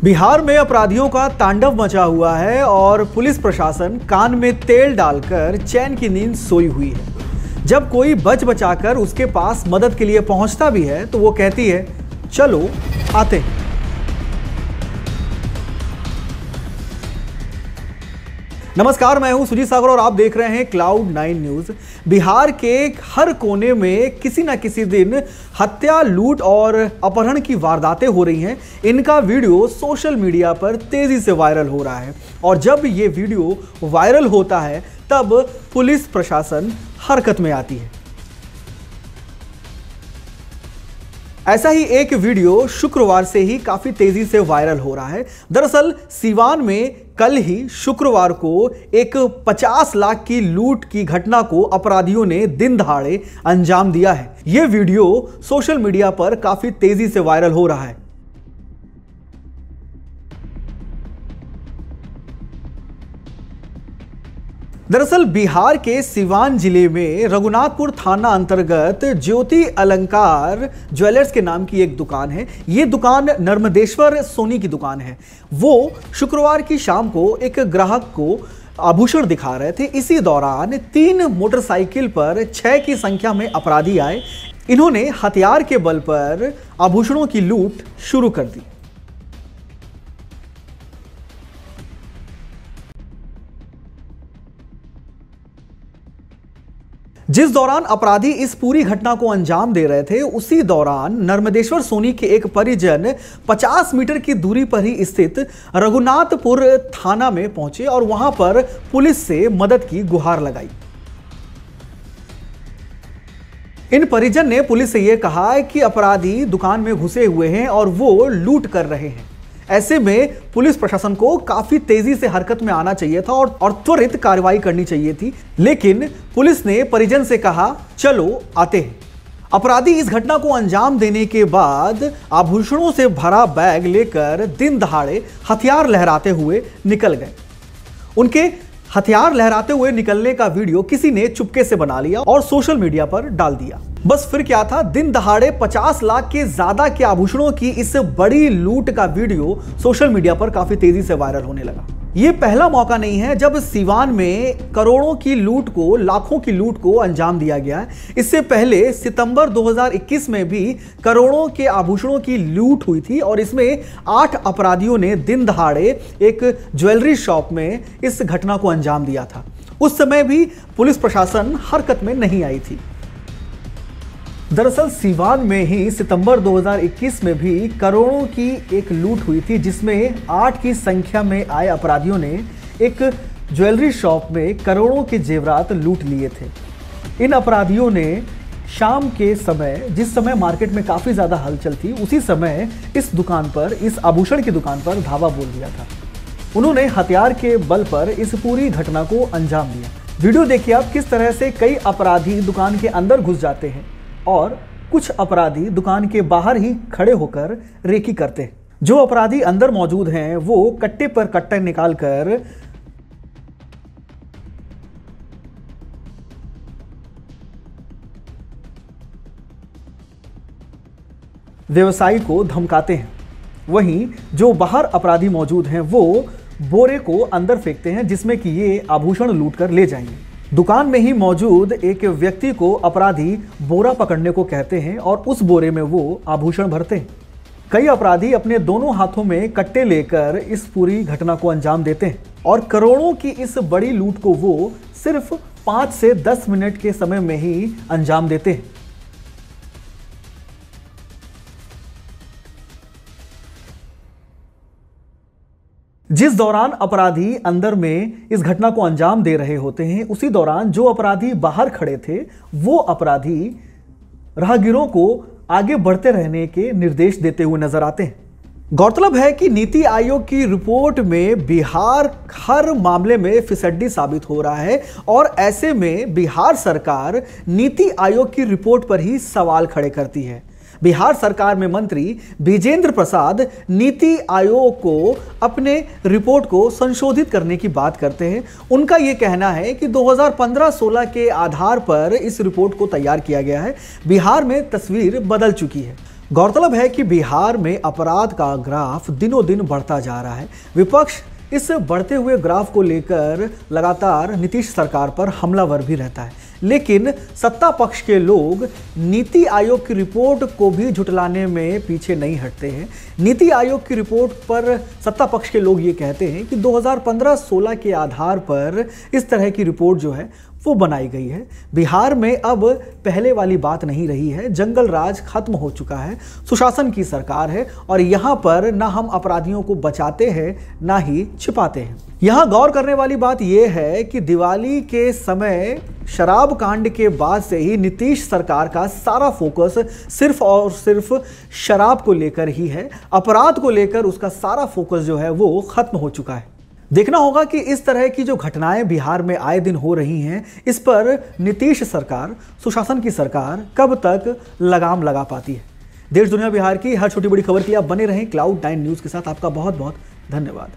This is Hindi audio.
बिहार में अपराधियों का तांडव मचा हुआ है और पुलिस प्रशासन कान में तेल डालकर चैन की नींद सोई हुई है। जब कोई बच बचाकर उसके पास मदद के लिए पहुंचता भी है तो वो कहती है चलो आते हैं। नमस्कार, मैं हूं सुजीत सागर और आप देख रहे हैं Cloud9 न्यूज। बिहार के हर कोने में किसी न किसी दिन हत्या, लूट और अपहरण की वारदातें हो रही हैं। इनका वीडियो सोशल मीडिया पर तेजी से वायरल हो रहा है और जब ये वीडियो वायरल होता है तब पुलिस प्रशासन हरकत में आती है। ऐसा ही एक वीडियो शुक्रवार से ही काफी तेजी से वायरल हो रहा है। दरअसल सीवान में कल ही शुक्रवार को एक 50 लाख की लूट की घटना को अपराधियों ने दिन दहाड़े अंजाम दिया है। यह वीडियो सोशल मीडिया पर काफी तेजी से वायरल हो रहा है। दरअसल बिहार के सीवान जिले में रघुनाथपुर थाना अंतर्गत ज्योति अलंकार ज्वेलर्स के नाम की एक दुकान है। ये दुकान नर्मदेश्वर सोनी की दुकान है। वो शुक्रवार की शाम को एक ग्राहक को आभूषण दिखा रहे थे। इसी दौरान 3 मोटरसाइकिल पर 6 की संख्या में अपराधी आए। इन्होंने हथियार के बल पर आभूषणों की लूट शुरू कर दी। जिस दौरान अपराधी इस पूरी घटना को अंजाम दे रहे थे, उसी दौरान नर्मदेश्वर सोनी के एक परिजन 50 मीटर की दूरी पर ही स्थित रघुनाथपुर थाना में पहुंचे और वहां पर पुलिस से मदद की गुहार लगाई। इन परिजन ने पुलिस से यह कहा कि अपराधी दुकान में घुसे हुए हैं और वो लूट कर रहे हैं। ऐसे में पुलिस प्रशासन को काफी तेजी से हरकत में आना चाहिए था और त्वरित कार्रवाई करनी चाहिए थी, लेकिन पुलिस ने परिजन से कहा चलो आते हैं। अपराधी इस घटना को अंजाम देने के बाद आभूषणों से भरा बैग लेकर दिन दहाड़े हथियार लहराते हुए निकल गए। उनके हथियार लहराते हुए निकलने का वीडियो किसी ने चुपके से बना लिया और सोशल मीडिया पर डाल दिया। बस फिर क्या था, दिन दहाड़े 50 लाख के ज्यादा के आभूषणों की इस बड़ी लूट का वीडियो सोशल मीडिया पर काफी तेजी से वायरल होने लगा। यह पहला मौका नहीं है जब सीवान में करोड़ों की लूट को, लाखों की लूट को अंजाम दिया गया है। इससे पहले सितंबर 2021 में भी करोड़ों के आभूषणों की लूट हुई थी और इसमें 8 अपराधियों ने दिन दहाड़े एक ज्वेलरी शॉप में इस घटना को अंजाम दिया था। उस समय भी पुलिस प्रशासन हरकत में नहीं आई थी। दरअसल सीवान में ही सितंबर 2021 में भी करोड़ों की एक लूट हुई थी, जिसमें 8 की संख्या में आए अपराधियों ने एक ज्वेलरी शॉप में करोड़ों के जेवरात लूट लिए थे। इन अपराधियों ने शाम के समय, जिस समय मार्केट में काफ़ी ज़्यादा हलचल थी, उसी समय इस दुकान पर, इस आभूषण की दुकान पर धावा बोल दिया था। उन्होंने हथियार के बल पर इस पूरी घटना को अंजाम दिया। वीडियो देखिए आप, किस तरह से कई अपराधी दुकान के अंदर घुस जाते हैं और कुछ अपराधी दुकान के बाहर ही खड़े होकर रेकी करते हैं। जो अपराधी अंदर मौजूद हैं वो कट्टे पर कट्टा निकालकर व्यवसायी को धमकाते हैं। वहीं जो बाहर अपराधी मौजूद हैं वो बोरे को अंदर फेंकते हैं जिसमें कि ये आभूषण लूट कर ले जाएंगे। दुकान में ही मौजूद एक व्यक्ति को अपराधी बोरा पकड़ने को कहते हैं और उस बोरे में वो आभूषण भरते हैं। कई अपराधी अपने दोनों हाथों में कट्टे लेकर इस पूरी घटना को अंजाम देते हैं और करोड़ों की इस बड़ी लूट को वो सिर्फ 5 से 10 मिनट के समय में ही अंजाम देते हैं। जिस दौरान अपराधी अंदर में इस घटना को अंजाम दे रहे होते हैं, उसी दौरान जो अपराधी बाहर खड़े थे वो अपराधी राहगीरों को आगे बढ़ते रहने के निर्देश देते हुए नजर आते हैं। गौरतलब है कि नीति आयोग की रिपोर्ट में बिहार हर मामले में फिसड्डी साबित हो रहा है और ऐसे में बिहार सरकार नीति आयोग की रिपोर्ट पर ही सवाल खड़े करती है। बिहार सरकार में मंत्री विजेंद्र प्रसाद नीति आयोग को अपने रिपोर्ट को संशोधित करने की बात करते हैं। उनका यह कहना है कि 2015-16 के आधार पर इस रिपोर्ट को तैयार किया गया है। बिहार में तस्वीर बदल चुकी है। गौरतलब है कि बिहार में अपराध का ग्राफ दिनों दिन बढ़ता जा रहा है। विपक्ष इस बढ़ते हुए ग्राफ को लेकर लगातार नीतीश सरकार पर हमलावर भी रहता है, लेकिन सत्ता पक्ष के लोग नीति आयोग की रिपोर्ट को भी झुटलाने में पीछे नहीं हटते हैं। नीति आयोग की रिपोर्ट पर सत्ता पक्ष के लोग ये कहते हैं कि 2015-16 के आधार पर इस तरह की रिपोर्ट जो है वो बनाई गई है। बिहार में अब पहले वाली बात नहीं रही है, जंगल राज खत्म हो चुका है, सुशासन की सरकार है और यहाँ पर ना हम अपराधियों को बचाते हैं ना ही छिपाते हैं। यहाँ गौर करने वाली बात यह है कि दिवाली के समय शराब कांड के बाद से ही नीतीश सरकार का सारा फोकस सिर्फ और सिर्फ शराब को लेकर ही है। अपराध को लेकर उसका सारा फोकस जो है वो खत्म हो चुका है। देखना होगा कि इस तरह की जो घटनाएं बिहार में आए दिन हो रही हैं, इस पर नीतीश सरकार, सुशासन की सरकार कब तक लगाम लगा पाती है। देश दुनिया बिहार की हर छोटी बड़ी खबर के लिए आप बने रहें Cloud9 न्यूज़ के साथ। आपका बहुत बहुत धन्यवाद।